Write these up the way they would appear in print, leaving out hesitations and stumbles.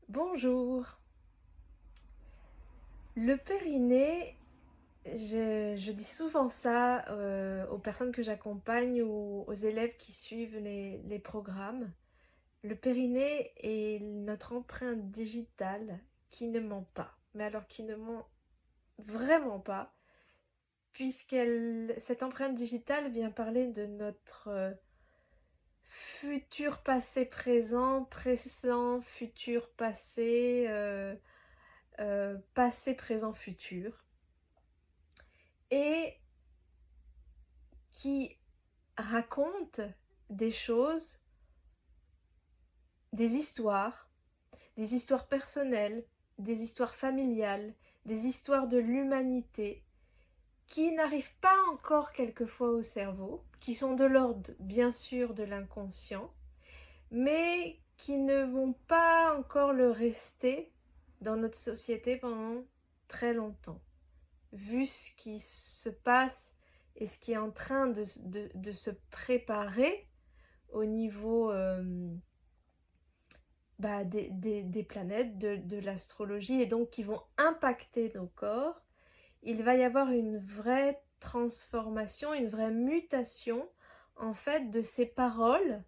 Bonjour. Le périnée, je dis souvent ça aux personnes que j'accompagne ou aux élèves qui suivent les programmes. Le périnée est notre empreinte digitale qui ne ment pas, mais alors qui ne ment vraiment pas, cette empreinte digitale vient parler de notre futur, passé, présent, présent, futur, passé, passé, présent, futur, et qui raconte des choses, des histoires personnelles, des histoires familiales, des histoires de l'humanité, qui n'arrivent pas encore quelquefois au cerveau, qui sont de l'ordre bien sûr de l'inconscient, mais qui ne vont pas encore le rester dans notre société pendant très longtemps. Vu ce qui se passe et ce qui est en train de se préparer au niveau des planètes, de l'astrologie, et donc qui vont impacter nos corps, il va y avoir une vraie transformation, une vraie mutation en fait de ces paroles,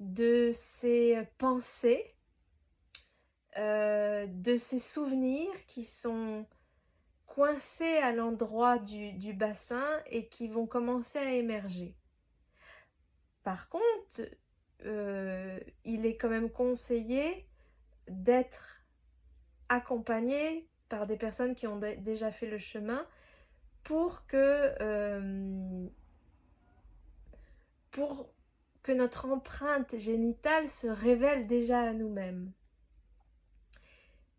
de ces pensées, de ces souvenirs qui sont coincés à l'endroit du bassin et qui vont commencer à émerger. Par contre, il est quand même conseillé d'être accompagné par des personnes qui ont déjà fait le chemin pour pour que notre empreinte génitale se révèle déjà à nous-mêmes.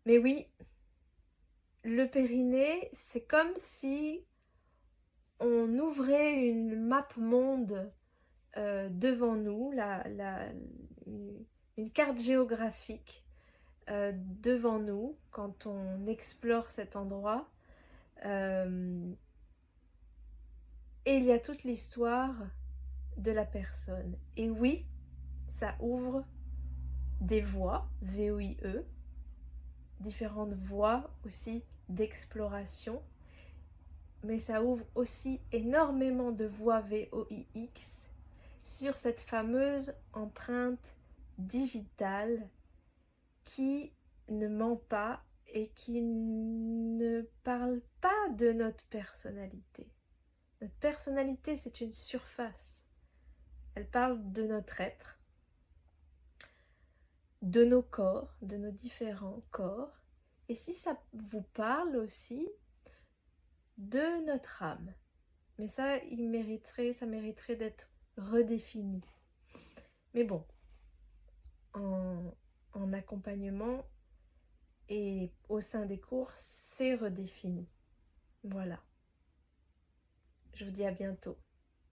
Mais oui, le périnée, c'est comme si on ouvrait une map monde devant nous, une carte géographique devant nous quand on explore cet endroit. Et il y a toute l'histoire de la personne. Et oui, ça ouvre des voies, VOIE, différentes voies aussi d'exploration, mais ça ouvre aussi énormément de voies VOIX sur cette fameuse empreinte digitale qui ne ment pas et qui ne parle pas de notre personnalité. Notre personnalité, c'est une surface. Elle parle de notre être, de nos corps, de nos différents corps. Et si ça vous parle aussi de notre âme. Mais ça, ça mériterait d'être redéfini. Mais bon, en accompagnement et au sein des cours, c'est redéfini. Voilà. Je vous dis à bientôt.